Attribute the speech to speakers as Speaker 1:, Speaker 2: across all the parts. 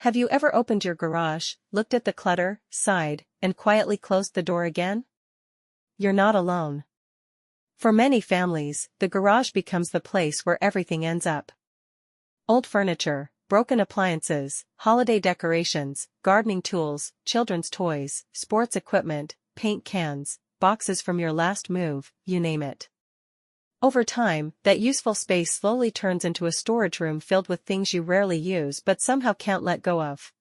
Speaker 1: Have you ever opened your garage, looked at the clutter, sighed, and quietly closed the door again? You're not alone. For many families, the garage becomes the place where everything ends up. Old furniture, broken appliances, holiday decorations, gardening tools, children's toys, sports equipment, paint cans, boxes from your last move, you name it. Over time, that useful space slowly turns into a storage room filled with things you rarely use but somehow can't let go of.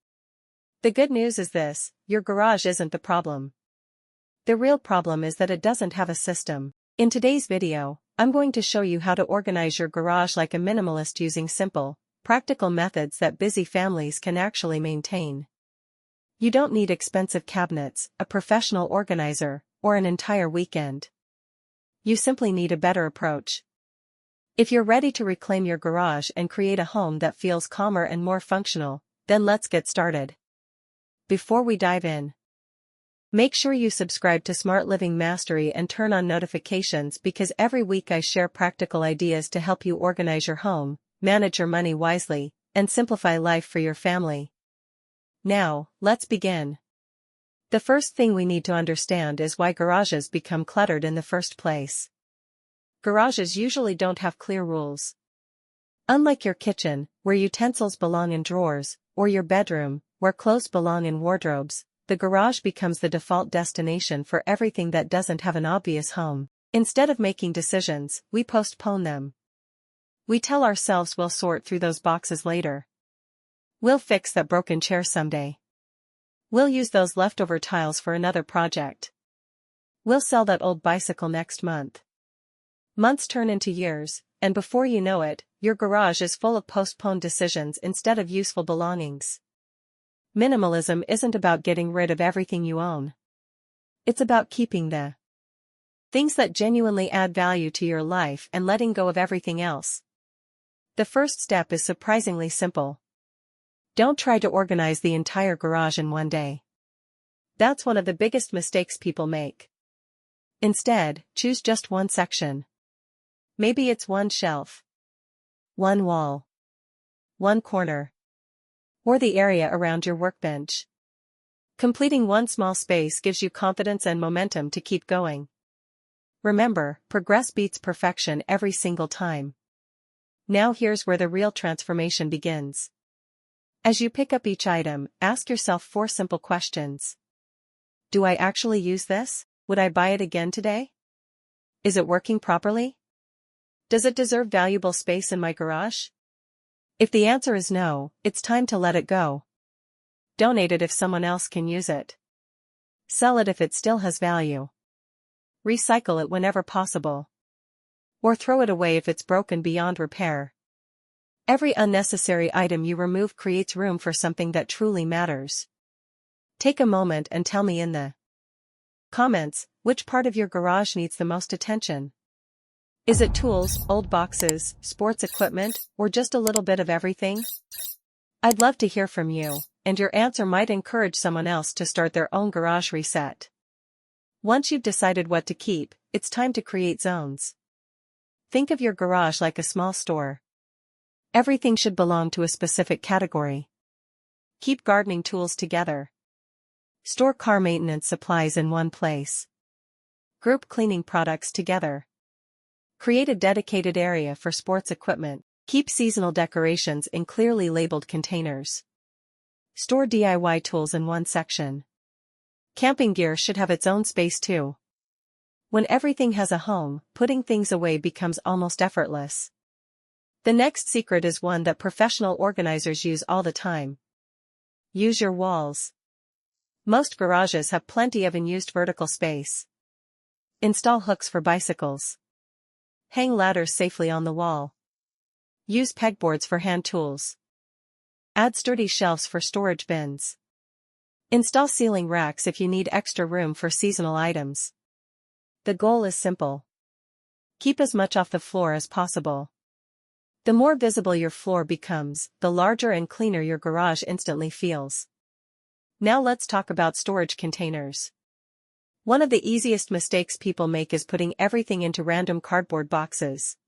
Speaker 1: The good news is this: your garage isn't the problem. The real problem is that it doesn't have a system. In today's video, I'm going to show you how to organize your garage like a minimalist using simple, practical methods that busy families can actually maintain. You don't need expensive cabinets, a professional organizer, or an entire weekend. You simply need a better approach. If you're ready to reclaim your garage and create a home that feels calmer and more functional, then let's get started. Before we dive in, make sure you subscribe to Smart Living Mastery and turn on notifications because every week I share practical ideas to help you organize your home, manage your money wisely, and simplify life for your family. Now, let's begin. The first thing we need to understand is why garages become cluttered in the first place. Garages usually don't have clear rules. Unlike your kitchen, where utensils belong in drawers, or your bedroom, where clothes belong in wardrobes, the garage becomes the default destination for everything that doesn't have an obvious home. Instead of making decisions, we postpone them. We tell ourselves we'll sort through those boxes later. We'll fix that broken chair someday. We'll use those leftover tiles for another project. We'll sell that old bicycle next month. Months turn into years, and before you know it, your garage is full of postponed decisions instead of useful belongings. Minimalism isn't about getting rid of everything you own. It's about keeping the things that genuinely add value to your life and letting go of everything else. The first step is surprisingly simple. Don't try to organize the entire garage in one day. That's one of the biggest mistakes people make. Instead, choose just one section. Maybe it's one shelf, one wall, one corner, or the area around your workbench. Completing one small space gives you confidence and momentum to keep going. Remember, progress beats perfection every single time. Now here's where the real transformation begins. As you pick up each item, ask yourself 4 simple questions. Do I actually use this? Would I buy it again today? Is it working properly? Does it deserve valuable space in my garage? If the answer is no, it's time to let it go. Donate it if someone else can use it. Sell it if it still has value. Recycle it whenever possible. Or throw it away if it's broken beyond repair. Every unnecessary item you remove creates room for something that truly matters. Take a moment and tell me in the comments, which part of your garage needs the most attention? Is it tools, old boxes, sports equipment, or just a little bit of everything? I'd love to hear from you, and your answer might encourage someone else to start their own garage reset. Once you've decided what to keep, it's time to create zones. Think of your garage like a small store. Everything should belong to a specific category. Keep gardening tools together. Store car maintenance supplies in one place. Group cleaning products together. Create a dedicated area for sports equipment. Keep seasonal decorations in clearly labeled containers. Store DIY tools in one section. Camping gear should have its own space too. When everything has a home, putting things away becomes almost effortless. The next secret is one that professional organizers use all the time. Use your walls. Most garages have plenty of unused vertical space. Install hooks for bicycles. Hang ladders safely on the wall. Use pegboards for hand tools. Add sturdy shelves for storage bins. Install ceiling racks if you need extra room for seasonal items. The goal is simple. Keep as much off the floor as possible. The more visible your floor becomes, the larger and cleaner your garage instantly feels. Now let's talk about storage containers. One of the easiest mistakes people make is putting everything into random cardboard boxes.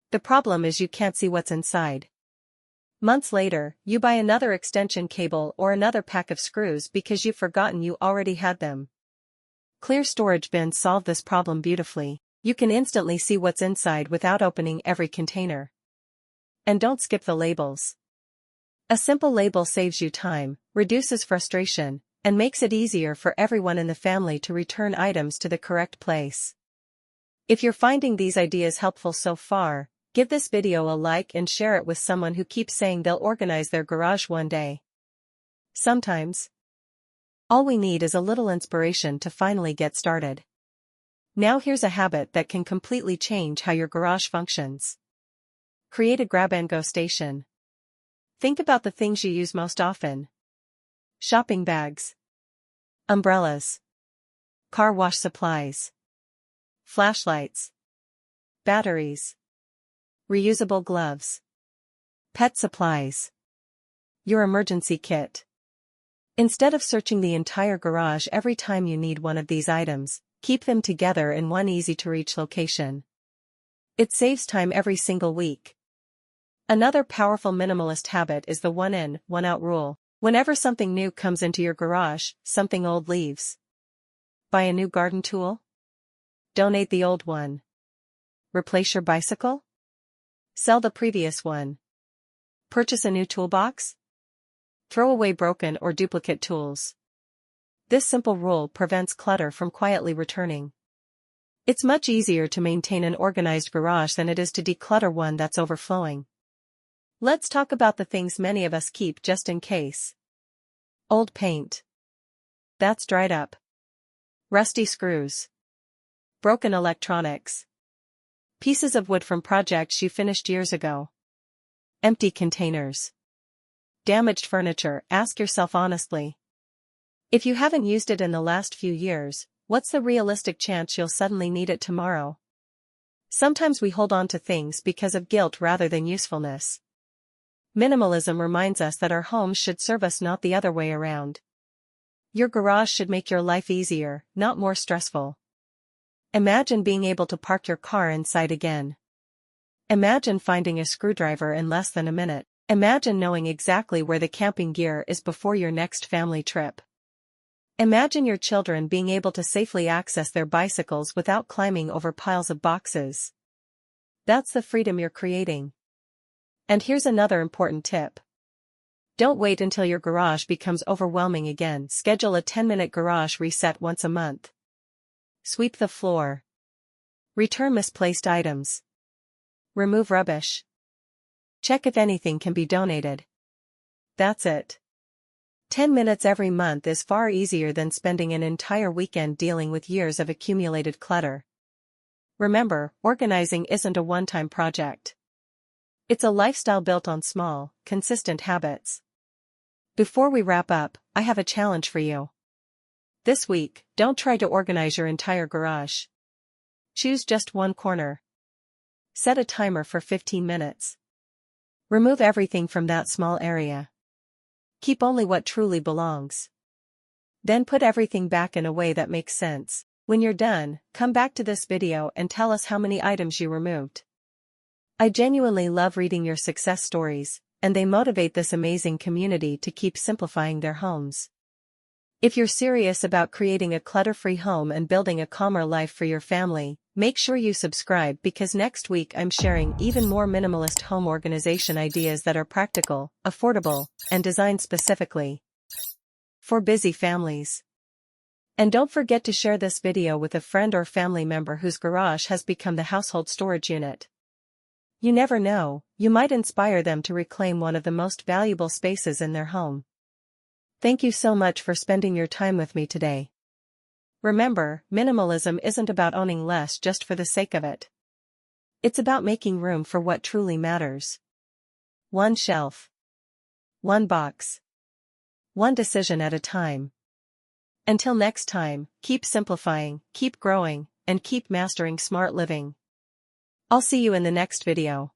Speaker 1: The problem is you can't see what's inside. Months later, you buy another extension cable or another pack of screws because you've forgotten you already had them. Clear storage bins solve this problem beautifully. You can instantly see what's inside without opening every container. And don't skip the labels. A simple label saves you time, reduces frustration, and makes it easier for everyone in the family to return items to the correct place. If you're finding these ideas helpful so far, give this video a like and share it with someone who keeps saying they'll organize their garage one day. Sometimes, all we need is a little inspiration to finally get started. Now here's a habit that can completely change how your garage functions. Create a grab-and-go station. Think about the things you use most often. Shopping bags, umbrellas, car wash supplies, flashlights, batteries, reusable gloves, pet supplies, your emergency kit. Instead of searching the entire garage every time you need one of these items, keep them together in one easy-to-reach location. It saves time every single week. Another powerful minimalist habit is the one in, one out rule. Whenever something new comes into your garage, something old leaves. Buy a new garden tool? Donate the old one. Replace your bicycle? Sell the previous one. Purchase a new toolbox? Throw away broken or duplicate tools. This simple rule prevents clutter from quietly returning. It's much easier to maintain an organized garage than it is to declutter one that's overflowing. Let's talk about the things many of us keep just in case. Old paint. That's dried up. Rusty screws. Broken electronics. Pieces of wood from projects you finished years ago. Empty containers. Damaged furniture. Ask yourself honestly. If you haven't used it in the last few years, what's the realistic chance you'll suddenly need it tomorrow? Sometimes we hold on to things because of guilt rather than usefulness. Minimalism reminds us that our homes should serve us, not the other way around. Your garage should make your life easier, not more stressful. Imagine being able to park your car inside again. Imagine finding a screwdriver in less than a minute. Imagine knowing exactly where the camping gear is before your next family trip. Imagine your children being able to safely access their bicycles without climbing over piles of boxes. That's the freedom you're creating. And here's another important tip. Don't wait until your garage becomes overwhelming again. Schedule a 10-minute garage reset once a month. Sweep the floor. Return misplaced items. Remove rubbish. Check if anything can be donated. That's it. 10 minutes every month is far easier than spending an entire weekend dealing with years of accumulated clutter. Remember, organizing isn't a one-time project. It's a lifestyle built on small, consistent habits. Before we wrap up, I have a challenge for you. This week, don't try to organize your entire garage. Choose just one corner. Set a timer for 15 minutes. Remove everything from that small area. Keep only what truly belongs. Then put everything back in a way that makes sense. When you're done, come back to this video and tell us how many items you removed. I genuinely love reading your success stories, and they motivate this amazing community to keep simplifying their homes. If you're serious about creating a clutter-free home and building a calmer life for your family, make sure you subscribe, because next week I'm sharing even more minimalist home organization ideas that are practical, affordable, and designed specifically for busy families. And don't forget to share this video with a friend or family member whose garage has become the household storage unit. You never know, you might inspire them to reclaim one of the most valuable spaces in their home. Thank you so much for spending your time with me today. Remember, minimalism isn't about owning less just for the sake of it. It's about making room for what truly matters. One shelf. One box. One decision at a time. Until next time, keep simplifying, keep growing, and keep mastering smart living. I'll see you in the next video.